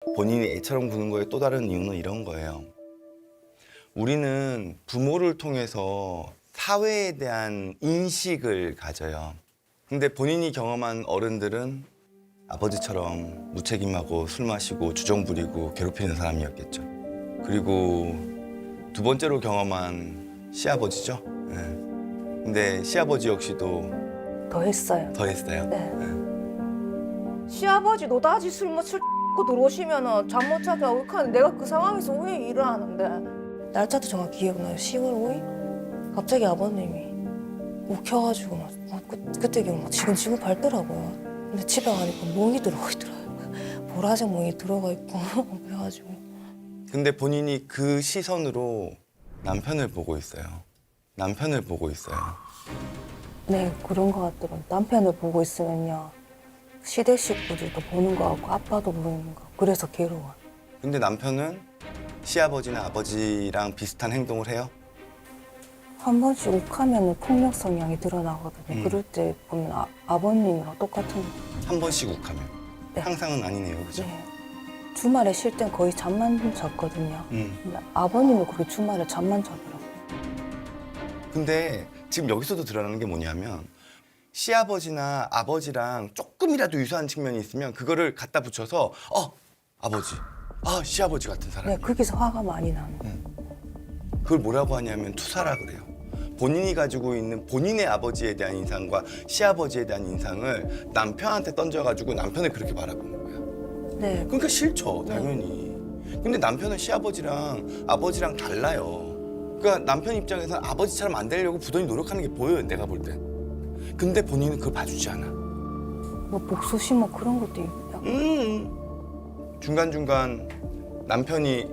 본인이 애처럼 구는 거에 또 다른 이유는 이런 거예요. 우리는 부모를 통해서 사회에 대한 인식을 가져요. 근데 본인이 경험한 어른들은 아버지처럼 무책임하고 술 마시고 주정 부리고 괴롭히는 사람이었겠죠. 그리고 두 번째로 경험한 시아버지죠. 예. 근데 시아버지 역시도 더 했어요. 더 했어요. 네. 시아버지 노다지 술 먹고 들어오시면은 잠 못 자게 울컥하는데 내가 그 상황에서 왜 일을 하는데? 날짜도 정확히 기억나요. 10월 5일? 갑자기 아버님이 욱혀가지고 그때 기억 막 지금 밟더라고요. 근데 집에 가니까 몽이 들어가 있더라고요. 보라색 몽이 들어가 있고 그래가지고. 근데 본인이 그 시선으로 남편을 보고 있어요. 남편을 보고 있어요. 네, 그런 것 같더라고요. 남편을 보고 있으면요. 시댁 식구들도 보는 거 같고 아빠도 보는 거. 그래서 괴로워요. 근데 남편은 시아버지나 아버지랑 비슷한 행동을 해요? 한 번씩 욱하면 폭력 성향이 드러나거든요. 그럴 때 보면 아버님이랑 똑같은 거. 한 번씩 욱하면. 네. 항상은 아니네요, 그죠? 네. 주말에 쉴 땐 거의 잠만 잤거든요. 음. 근데 아버님은 그렇게 주말에 잠만 자더라고요. 근데 지금 여기서도 드러나는 게 뭐냐면 시아버지나 아버지랑 조금이라도 유사한 측면이 있으면 그거를 갖다 붙여서 아버지, 시아버지 같은 사람. 네, 거기서 화가 많이 나는 거예요. 그걸 뭐라고 하냐면 투사라 그래요. 본인이 가지고 있는 본인의 아버지에 대한 인상과 시아버지에 대한 인상을 남편한테 던져가지고 남편을 그렇게 바라보는 거야. 네, 그러니까 싫죠, 당연히. 근데 남편은 시아버지랑 아버지랑 달라요. 그러니까 남편 입장에서는 아버지처럼 안 되려고 부단히 노력하는 게 보여요, 내가 볼 땐. 근데 본인은 그걸 봐주지 않아. 뭐 복수심 뭐 그런 것도 있고. 중간중간 남편이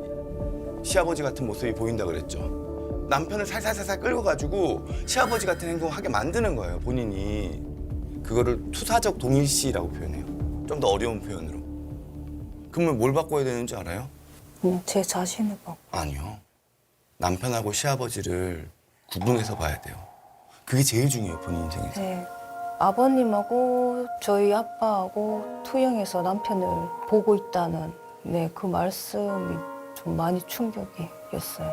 시아버지 같은 모습이 보인다 그랬죠. 남편을 살살살살 끌고가지고 시아버지 같은 행동을 하게 만드는 거예요, 본인이. 그거를 투사적 동일시라고 표현해요. 좀 더 어려운 표현으로. 그러면 뭘 바꿔야 되는지 알아요? 그냥 제 자신을 봐. 아니요. 남편하고 시아버지를 구분해서 봐야 돼요. 그게 제일 중요해요, 본인 인생에서. 네. 아버님하고 저희 아빠하고 투영해서 남편을 보고 있다는 그 말씀이 좀 많이 충격이었어요.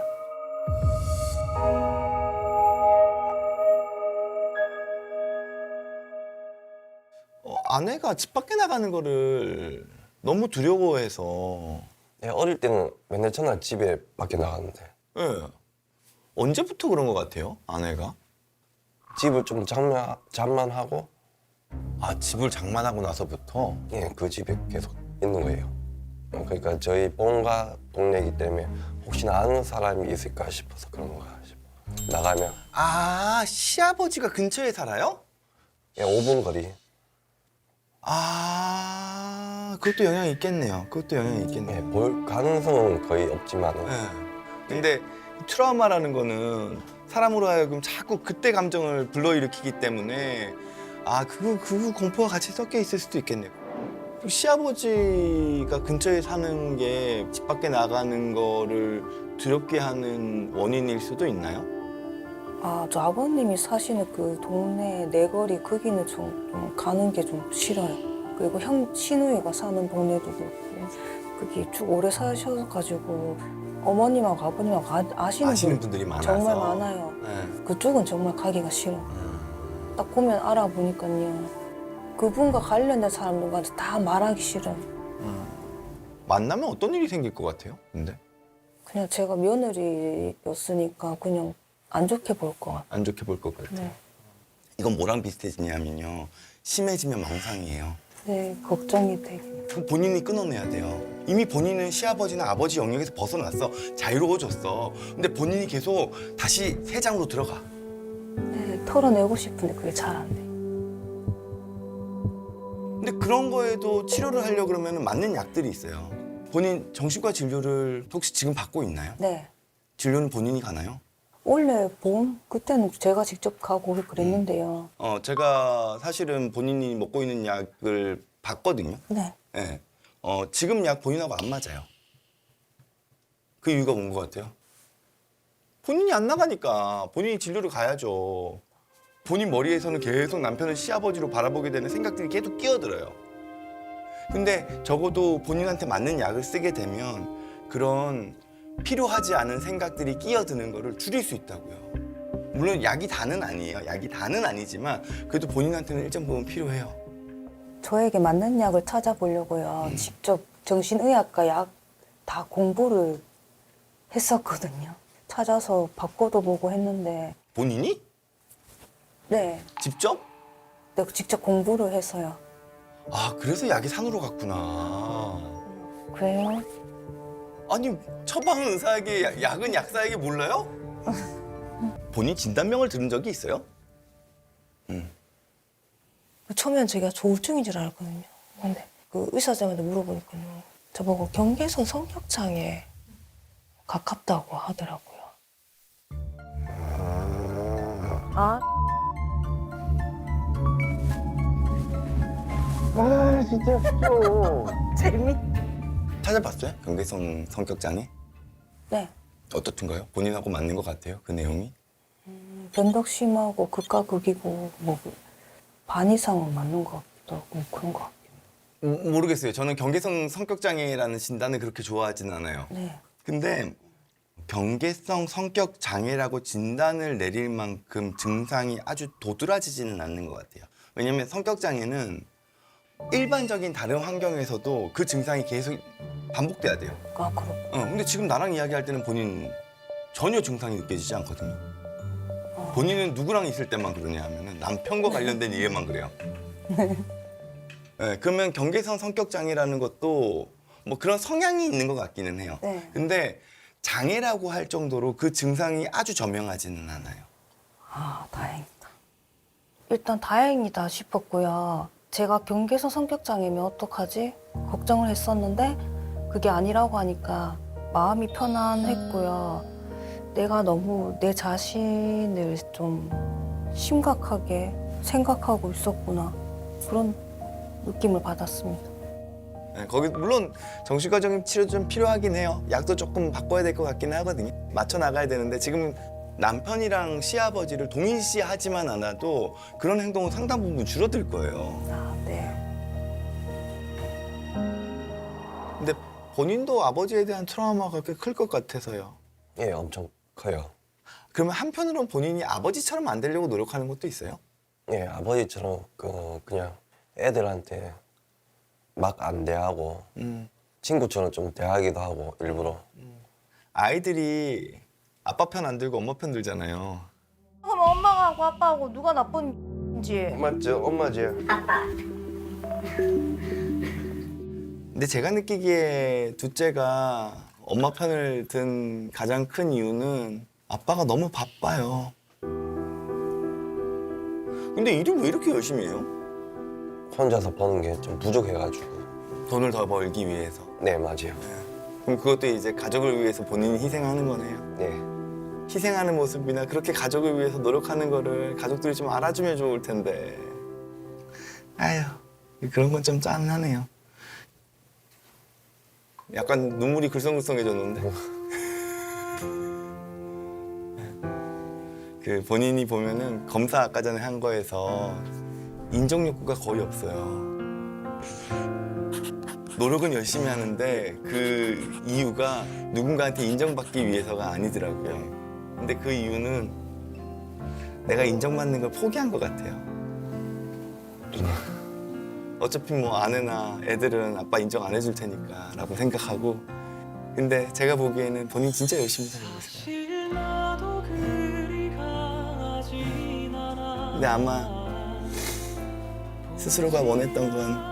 아내가 집 밖에 나가는 거를 너무 두려워해서. 네, 어릴 때는 맨날 전날 집에 밖에 나갔는데 예. 언제부터 그런 것 같아요, 아내가? 집을 좀 장만하고 집을 장만하고 나서부터? 그 집에 계속 있는 거예요. 그러니까 저희 본가 동네이기 때문에 혹시나 아는 사람이 있을까 싶어서 그런 거야 싶어. 나가면 시아버지가 근처에 살아요? 5분 거리. 그것도 영향이 있겠네요. 그것도 영향이 예, 있겠네요. 볼 가능성은 거의 없지만은 예. 근데 트라우마라는 거는 사람으로 하여금 자꾸 그때 감정을 불러일으키기 때문에 그 공포가 같이 섞여 있을 수도 있겠네요. 그리고 시아버지가 근처에 사는 게 집 밖에 나가는 거를 두렵게 하는 원인일 수도 있나요? 저 아버님이 사시는 그 동네 내거리 거기는 좀 가는 게 좀 싫어요. 그리고 시누이가 사는 동네도 그렇고 그게 쭉 오래 사셔가지고 어머님하고 아버님하고 아시는 분들이 많아서. 정말 많아요. 네. 그쪽은 정말 가기가 싫어. 딱 보면 알아보니까요. 그분과 관련된 사람들한테 다 말하기 싫어요. 만나면 어떤 일이 생길 것 같아요? 근데 그냥 제가 며느리였으니까 그냥 안 좋게 볼 것 같아요. 안 좋게 볼 것 같아요. 네. 이건 뭐랑 비슷해지냐면요. 심해지면 망상이에요. 네, 걱정이 되게. 그럼 본인이 끊어내야 돼요. 이미 본인은 시아버지나 아버지 영역에서 벗어났어. 자유로워졌어. 근데 본인이 계속 다시 새 장으로 들어가. 네, 털어내고 싶은데 그게 잘 안 돼. 근데 그런 거에도 치료를 하려고 그러면 맞는 약들이 있어요. 본인 정신과 진료를 혹시 지금 받고 있나요? 네. 진료는 본인이 가나요? 원래 그때는 제가 직접 가고 그랬는데요. 제가 사실은 본인이 먹고 있는 약을 봤거든요. 네. 네. 지금 약 본인하고 안 맞아요. 그 이유가 뭔 것 같아요? 본인이 안 나가니까 본인이 진료를 가야죠. 본인 머리에서는 계속 남편을 시아버지로 바라보게 되는 생각들이 계속 끼어들어요. 근데 적어도 본인한테 맞는 약을 쓰게 되면 그런 필요하지 않은 생각들이 끼어드는 거를 줄일 수 있다고요. 물론 약이 다는 아니에요. 약이 다는 아니지만 그래도 본인한테는 일정 부분 필요해요. 저에게 맞는 약을 찾아보려고요. 직접 정신의학과 약 다 공부를 했었거든요. 찾아서 바꿔도 보고 했는데 본인이? 네, 직접? 내가 직접 공부를 해서요. 아, 그래서 약이 산으로 갔구나. 그래요? 아니, 처방 의사에게 약은 약사에게 몰라요? 본인 진단명을 들은 적이 있어요? 처음엔 제가 조울증인 줄 알았거든요. 근데 그 의사쌤한테 물어보니까요. 저보고 경계선 성격장애 가깝다고 하더라고요. 아, 아 진짜 좀. 재밌. 찾아봤어요? 경계성 성격장애? 네. 어떻든가요? 본인하고 맞는 것 같아요? 그 내용이? 변덕 심하고 극과 극이고 뭐 반 이상은 맞는 것 같기도 하고 뭐 그런 것 같아요. 모르겠어요. 저는 경계성 성격장애라는 진단을 그렇게 좋아하진 않아요. 네. 근데 경계성 성격장애라고 진단을 내릴 만큼 증상이 아주 도드라지지는 않는 것 같아요. 왜냐면 성격장애는 일반적인 다른 환경에서도 그 증상이 계속 반복돼야 돼요. 아, 그렇고. 근데 지금 나랑 이야기할 때는 본인 전혀 증상이 느껴지지 않거든요. 본인은 누구랑 있을 때만 그러냐 하면은 남편과 관련된 일에만 그래요. 네, 그러면 경계성 성격장애라는 것도 뭐 그런 성향이 있는 것 같기는 해요. 네. 근데 장애라고 할 정도로 그 증상이 아주 저명하지는 않아요. 아, 다행이다. 일단 다행이다 싶었고요. 제가 경계성 성격장애면 어떡하지? 걱정을 했었는데 그게 아니라고 하니까 마음이 편안했고요. 내가 너무 내 자신을 좀 심각하게 생각하고 있었구나. 그런 느낌을 받았습니다. 네, 거기 물론 정신과적인 치료도 좀 필요하긴 해요. 약도 조금 바꿔야 될 것 같긴 하거든요. 맞춰 나가야 되는데 지금 남편이랑 시아버지를 동일시하지만 않아도 그런 행동은 상당 부분 줄어들 거예요. 아, 네. 근데 본인도 아버지에 대한 트라우마가 꽤 클 것 같아서요. 예, 엄청 커요. 그러면 한편으로는 본인이 아버지처럼 안 되려고 노력하는 것도 있어요? 예, 아버지처럼 그냥 애들한테 막 안 대하고 친구처럼 좀 대하기도 하고 일부러. 아이들이 아빠 편 안 들고 엄마 편 들잖아요. 그럼 엄마하고 아빠하고 누가 나쁜지. 맞죠, 엄마지. 근데 제가 느끼기에 둘째가 엄마 편을 든 가장 큰 이유는 아빠가 너무 바빠요. 근데 일을 왜 이렇게 열심히 해요? 혼자서 버는 게 좀 부족해가지고. 돈을 더 벌기 위해서. 네, 맞아요. 그럼 그것도 이제 가족을 위해서 본인이 희생하는 거네요. 네. 희생하는 모습이나 그렇게 가족을 위해서 노력하는 거를 가족들이 좀 알아주면 좋을 텐데. 아휴, 그런 건 좀 짠하네요. 약간 눈물이 글썽글썽해졌는데. 그 본인이 보면은 검사 아까 전에 한 거에서 인정 욕구가 거의 없어요. 노력은 열심히 하는데 그 이유가 누군가한테 인정받기 위해서가 아니더라고요. 근데 그 이유는 내가 인정받는 걸 포기한 것 같아요. 어차피 뭐 아내나 애들은 아빠 인정 안 해줄 테니까 라고 생각하고, 근데 제가 보기에는 본인 진짜 열심히 살고 있어요. 근데 아마 스스로가 원했던 건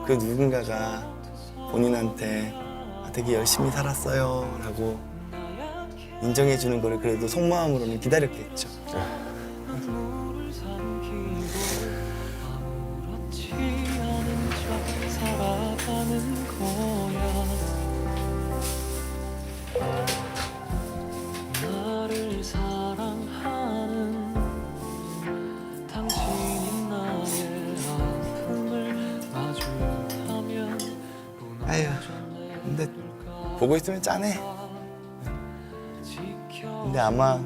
그 누군가가 본인한테 되게 열심히 살았어요 라고 인정해 주는 거를 그래도 속마음으로는 기다렸겠죠. 나를 사랑하는 당신이 나의 아픔을 마주하면 아유, 근데 보고 있으면 짠해. 근데 아마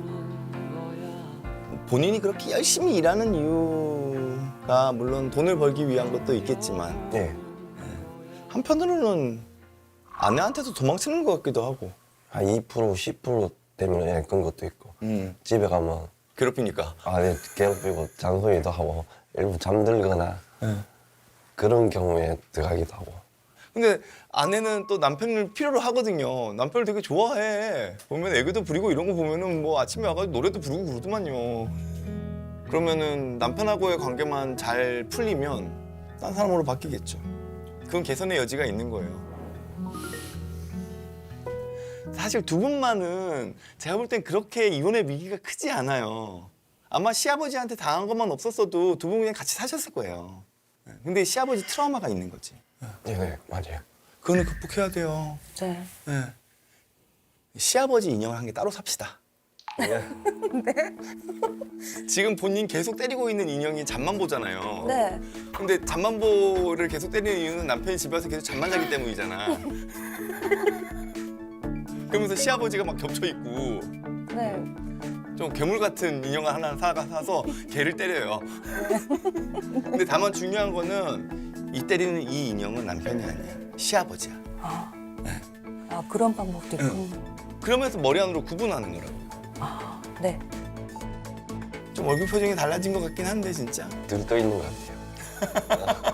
본인이 그렇게 열심히 일하는 이유가 물론 돈을 벌기 위한 것도 있겠지만 네. 한편으로는 아내한테도 도망치는 것 같기도 하고. 한 2% 10% 되면 그런 것도 있고 집에 가면 괴롭히니까. 아내 괴롭히고 잔소리도 하고 일부 잠들거나 그런 경우에 들어가기도 하고. 근데 아내는 또 남편을 필요로 하거든요. 남편을 되게 좋아해. 보면 애교도 부리고 이런 거 보면은 뭐 아침에 와가지고 노래도 부르고 그러더만요. 그러면은 남편하고의 관계만 잘 풀리면 딴 사람으로 바뀌겠죠. 그건 개선의 여지가 있는 거예요. 사실 두 분만은 제가 볼 땐 그렇게 이혼의 위기가 크지 않아요. 아마 시아버지한테 당한 것만 없었어도 두 분 그냥 같이 사셨을 거예요. 근데 시아버지 트라우마가 있는 거지. 네, 맞아요. 그거는 극복해야 돼요. 네. 네. 시아버지 인형을 한 개 따로 삽시다. 네. 지금 본인 계속 때리고 있는 인형이 잠만 보잖아요. 네. 근데 잠만보를 계속 때리는 이유는 남편이 집에 와서 계속 잠만 자기 때문이잖아. 그러면서 시아버지가 막 겹쳐 있고 네. 좀 괴물 같은 인형을 하나 사서 걔를 때려요. 근데 다만 중요한 거는 이 때리는 이 인형은 남편이 아니야. 시아버지야. 아, 그런 방법도 있고. 그러면서 머리 안으로 구분하는 거라고. 네. 좀 얼굴 표정이 달라진 것 같긴 한데 진짜. 들떠 있는 것 같아요.